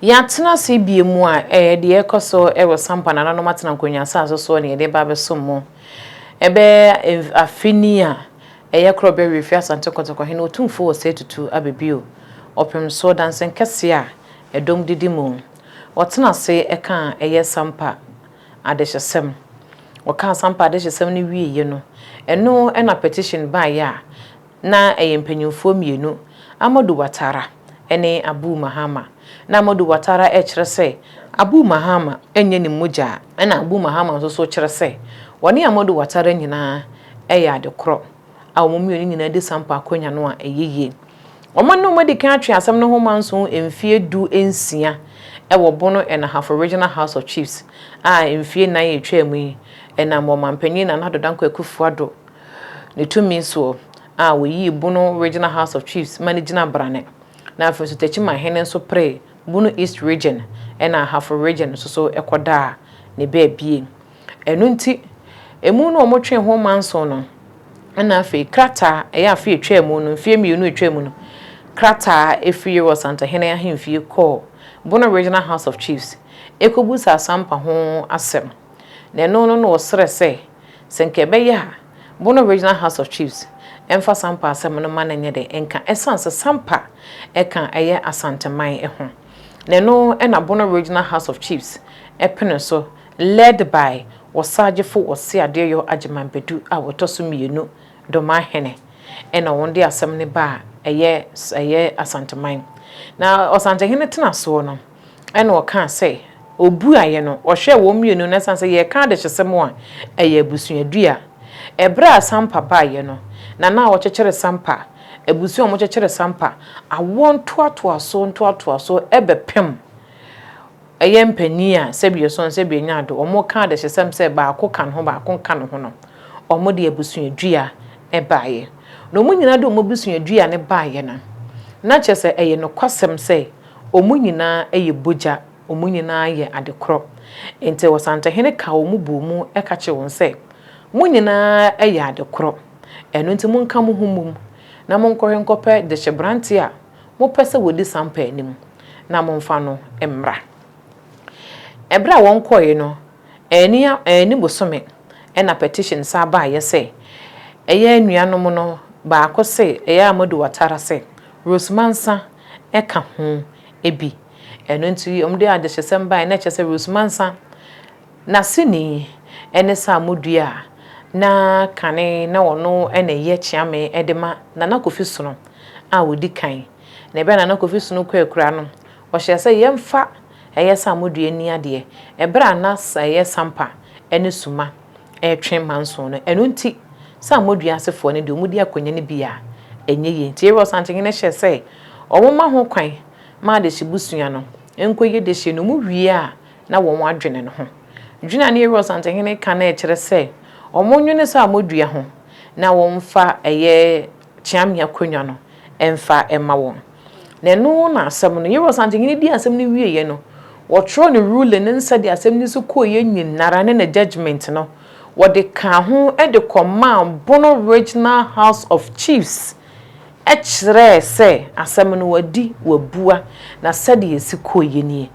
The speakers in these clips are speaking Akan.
Yatena se biemu a de ekoso ewo sampa na no matena nkonya sa so ne de ba besomo ebe afini a eye krobe refi asante kotoko he no tumfo wo setutu abebio opem so dansen kese a edom didimu wotena se eka eye sampa adehesem waka sampa adehesem ne wieye no eno ena petition ba ya na eye mpanyimfo mienu Amadu Watara ene Abu Mahama na Amadu Watara kire se Abu Mahama enye ni moja na Abu Mahama so kire se woni Amadu Watara nyina ya adekro a omumioni nyina de sampa akonya no a eyeye omo no modi kan atwe asem no ho manso emfie du ensia wo bono and half original House of Chiefs emfie na ye twam yi na momampanyin na nadodanko akufuado ne tumi so we yi bono regional House of Chiefs managing brane na afi techi ma hene so pre bono East region na half region so ekoda ne baabie enu nti emu no omotwe ho manso no na afi krata afi twam no mfie mienu twam no krata efi wo santa hene ahemfie call bono regional House of Chiefs ekobusa sampa ho asem na no osre se senkebe ya bono regional House of Chiefs emfa sampa asem no mananye de enka essence sampa eka eye asanteman ho na bono regional House of Chiefs epene so led by wasagefo wasiade yo agemambedu a wotoso mienu Dormahene na wonde asem ne ba eye asanteman na osantehene tena so no ena oka say obu aye no ohwe wo mienu na sanse ye ka de hyesem a eye abusuadua ebra sampa ba aye no na wo chechere sampa abusu omo chechere sampa awon toatoa so ebepem eye mpani a sebie so sebie nyado omo ka de hyesem se ba akokan ho ba akonkan ho no omo de abusuadua ebaaye no mu nyina de omo abusuadua ne baaye na chese eye no kwasem se omu nyina eye boja omu nyina ye adekro ente wasanta hene ka omu bomu eka che won se mu nyina eye adekro enu nti munka mu humum na monkohwe nkope de hyebranti a mo pese wodi sampa anim na monfa no emra ebra won koye no eni bosome ena petition sa ba ye se eye anuanom no ba akose eye Amadu Watara se Rosemansa eka ho ebi eno nti omde adehesem ba na chese Rosemansa na sini ene sa modua na kane na wono ene ye chiame edema na nakofi sono a wodi kan na ebe na nakofi sono kwakura no wo hye se yemfa eye sa modua ni ade ebra na sa ye sampa ene suma twen manso no eno nti sa modua asefo ne de omudi akonya ne bia enye ye nti e wasantene hye se omoma ho kwan ma de hibusua no enkoye de hye no mu wie a na won adwene no ho dwena ne e wasantene kan e kire se omonwene sa modua ho na wonfa eye chiamia konwa no emfa ema won na no na asem no ye wasantene di asem ne wie ye no wotro ne rule ne nsa di asem ne so koye nyinara ne na judgment no wode ka ho e de command bono regional House of Chiefs echre se asem no wadi wabua na sade esi koye ni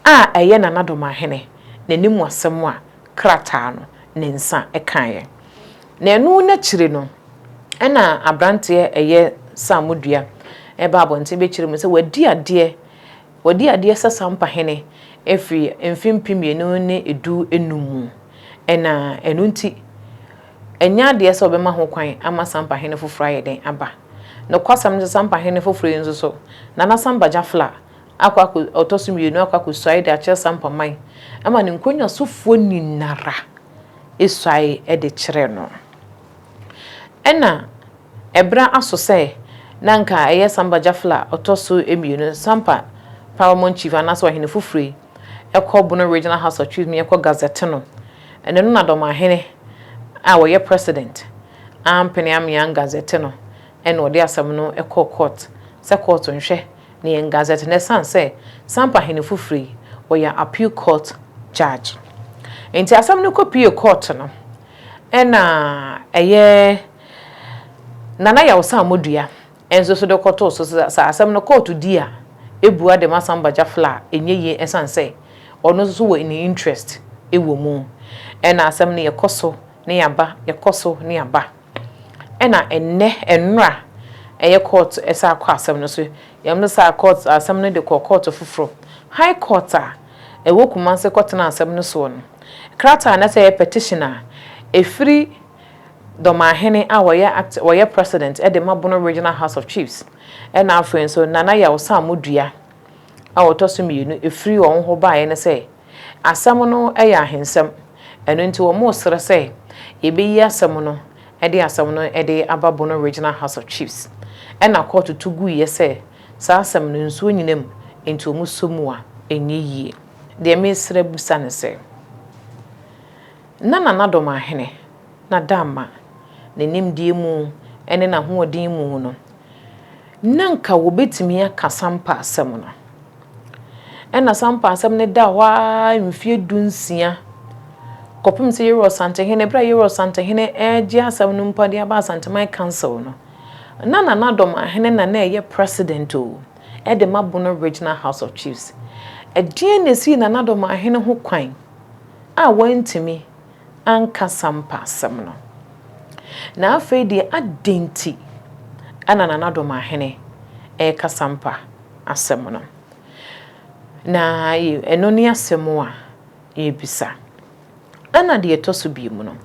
a eye na Dormahene na nimu asem a krata no nensa ekaye na enu na chire no ena abrante eye samudua eba abonte be chire mu se wadi ade sa sampa hene efi mfimpimienu ne edu enumu ena enu nti enya ade sa obema ho kwan ama sampa hene foforo ayeden aba no kwasam se sampa hene foforo yenzo so na samba jafla akwa otosumienu akwa kusuaide a che sampa man ama ne nkonya sofuo ninara eswai ede kire no ena ebra aso se nanka eye samba jafla otoso emienu sampa Paramount Chief anaso hene fufuri ekobono regional House of Chiefs me ekọ gazette no ene no na Dormahene a wo ye president ampene am yan gazette no ene ode asem no ekọ court se court nhwe ne yan gazette ne san se sampa hene fufuri wo ya appeal court judge enti asem no kopie court no ena eye nana ya wosa modua enzo so de koto so sa asem no court dia ebua de masamba jafla enye ye esanse ono so wo any interest ewo mu ena asem ne yekoso ne yaba yekoso ne yaba ena enra eye court esa akwa asem no so yam sa court asem no de court fufuro high court a ewo kumanse court na asem no so no krata na say petitioner efiri Dormahene a woye president e de Mabono Regional House of Chiefs ena afren so nana ya osamodua a wotoso mienu efiri won ho baaye ne say asem no eya ahensem eno nti wo mo sere say ebeyi asem no e de asem no e de Ababono Regional House of Chiefs ena court tugu ye say sa asem no nsuo nyinam enti omu somu a enye yie de mesre busa ne say nana Dormahene na dama nenim die mu ene na hoodin mu no nanka wo betimi aka sampa asem no ena sampa asem ne da wa mfie dunsia kopim se yero Santehene bra yero Santehene eje asem no mpade aba Santemai council no nana Dormahene na eye president o e de Mabono Regional House of Chiefs e die ne si nana Dormahene ho kwan a wantimi anka sampa asem no na afei de adenti ana nana Dormahene e kasampa asem no na eno ni asem a e bisa ana de etoso bi mu no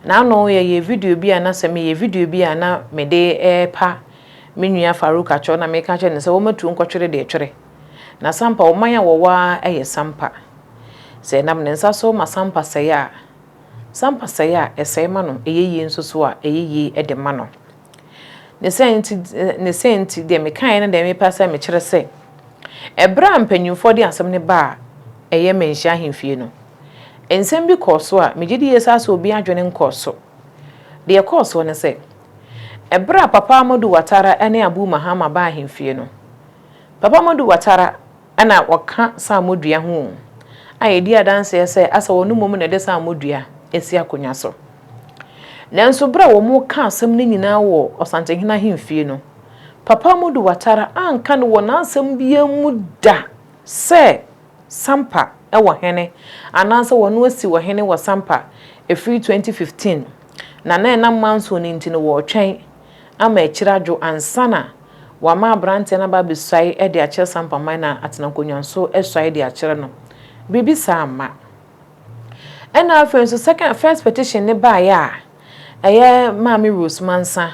na no ye video bi ana sem ye video bi ana me de pa menua Farouk acho na me ka che ne se wo matu nkotwere de etwere na sampa wo man a wo wa eye sampa se nam ne nsa so ma sampa se ya sampa se ya esai ma no eyeye nsoso a eyeye ede ma no ne senti de me kan na de me pasa me kire se ebra mpanyimfo de asem ne ba eye menhia hemfie no ensem bi koso a megidi yesa so obi adwene nkoso de koso ne se ebra papa Amadu Watara ene Abu Mahama ba hemfie no papa Amadu Watara ana waka sa modua ho ayedi adanse se asa wonu mom na de sa modua esi akonya so nanso bra wo mu ka asem ne nyina wo Osantehene hemfie no papa Amadu Watara anka no wona asem bia mu da se sampa e wo hene ananse wono asi wo hene wo sampa efiri 2015 na manso ni ntino wo twen ama ekiradwo ansana wa ma brante na ba besai e de ache sampa man na atenakonyanso esai de ache no bibi sama ena afren so first petition ne ba ya eye Mami Rose Mansa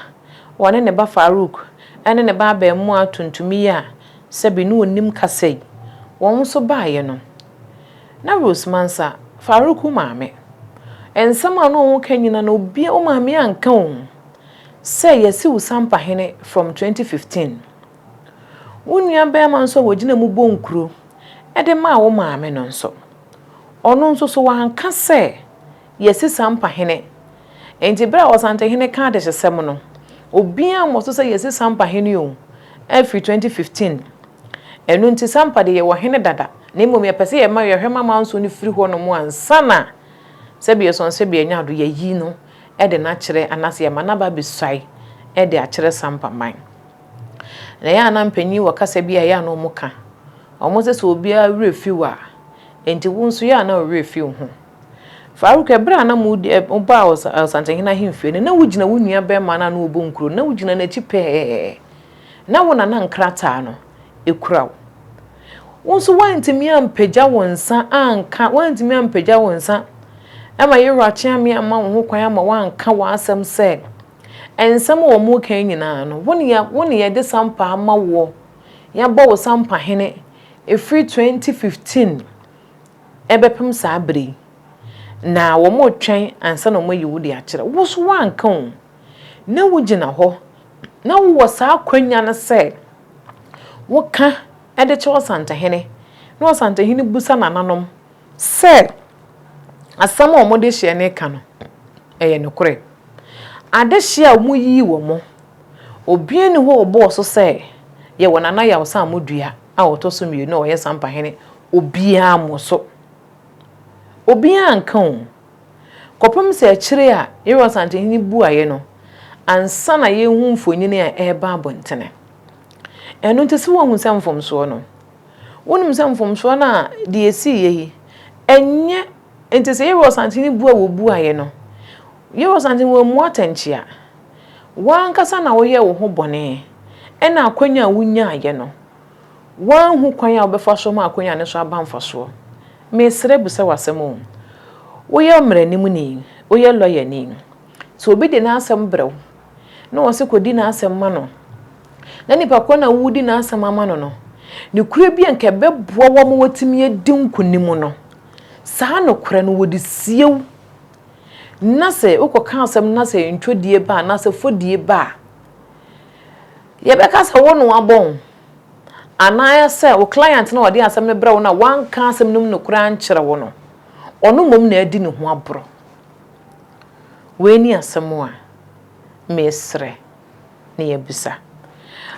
wone ne ba Farouk ene ne ba ba mu atuntumi ya sebi no onim kasei won so ba ye no na Rose Mansa Farouk maame ensama no ho kanyina na obi o maame anka o say yesi usampa hene from 2015 wonua ba man so wogina mu bonkuro e de ma wo maame no nso ono nso so wanka say yesi sampa hene enti bra Osantehene ka de hyesem no obi am so say yesi sampa hene o every 2015 enu nti sampa de ye wo hene dada na mmom ye pese ye ma ye hwema manso ni firi ho no mo ansana sebi so sebi anya do ye yi no e de na kire anase ye manaba besai e de a kire sampa man na ya na mpanyi wo kasa bia ya no muka omo se so obi a refiwa enti wonso ya na refi ho Farouk ebra na mu ba Osantehene hemfie na wugina wonua be ma na obonkuro na wugina na chipe na wona na nkrata no ekurawo wonso wantimi ampeja wonsa anka wantimi ampeja wonsa ama yero achia me ama wo ho kwan ama wanka wasem se ensem wo mu kan nyina no woni ya de sampa ama wo ya bo sampa hene efri 2015 ebepem sa abri na wo mo twen ansa na mo yiwu de akire wo so wanka o na wugina ho na wo sa kwanya na se wo ka ede che Osantehene na Osantehene busa nananom se asam o mo de hye ne ka no eye ne kore ade hye a mo yi wo mo obi ani ho obo so se ye wonana ya osa modua a otoso mi no oye sampa hene obi a mo so obi anka o kopem se akire a ye Osantehene bu aye no ansa na ye hu mfonyine a eba abontene eno ntesi wo hu sam fom so no wonum sam fom so na de esi yehi enye ntesi ye wo santini bua wo bua ye no ye wo santini wo mu atanchia wan kasa na wo ye wo ho bone ena akwanya wunya ye no wan hu kwan a obefa so ma akwanya ne so abanfa so me sere bu se wasem o wo ye mranimu ni wo ye lawyer ni so obi de na asem brew na wo se kodi na asem ma no na nipa kwa na wudi na asem ama no ne kure bi anka beboa wo mo watimi edi nkunim no saa no kure no wodi siew na se ukoka asem na se ntwodie ba na se fodie ba ye beka se wo no abon anaya se o client na odi asem ne brew na wanka asem num no kura ankyere wo no ono mom na adi ne ho abro we ni asem a mesre ne yebisa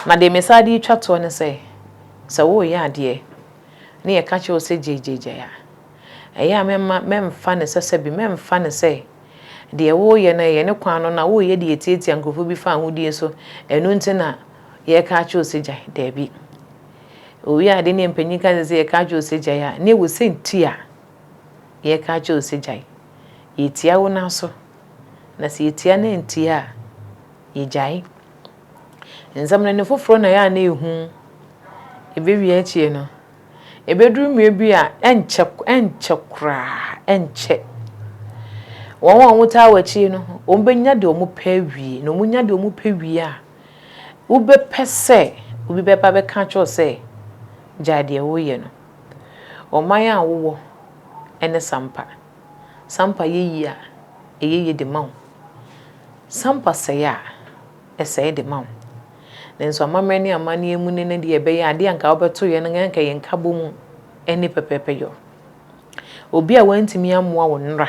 na de mesadi twato ne se wo ye ade ne ye ka che o se jejeje ya eya memfa ne se bi memfa ne se de wo ye na ye ne kwan no na wo ye de etietia nkofo bi fa hodie so enu nti na ye ka che o se jai de bi o wi ade ne mpanyika se ye ka che o se jai ya ne wo se ntia ye ka che o se jai yetia wo na so na se yetia na ntia ye jai nzamna ne foforo na ya na ehu ebe wi achie no ebe duru mie bi a enche kra enche won wuta wachi no ombenya de omu pawie no munya de omu pawie a ube pese obi bepa be ka cho se jade wo ye no oman a wo ene sampa yeyi a eyeye de mawo sampa se ya ese de mawo nenso amamani amani emu ne de ebe ya ade anka obeto ye no nka ye nka bomu eni pepepe yo obi a wantimi amoa wo nra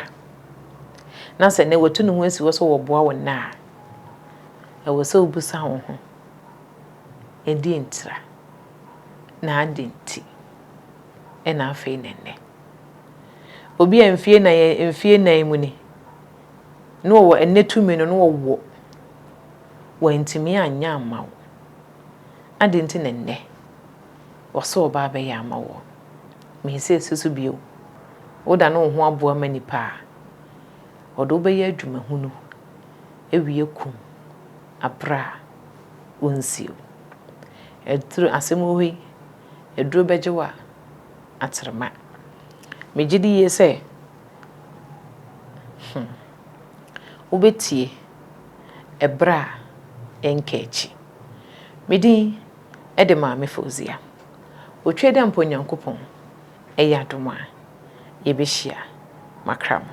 na se ne wotu ne ho asi wo so wo boa wo na e wo so obusa ho ho edi ntra na adenti e na afei nenne obi amfie na emu ni no wo enetumi no wo wantimi anya amawo adenti nenne wo so ba be ya amawo me se susu bio wo da no ho aboa manipa odo be ya adwuma hunu ewie kum abra onsio edru asemowi edru bejewa atrema megidi ye se obetie ebra enkechi medi edema me fozia otwede mponyankopon eyadoma yebehia makram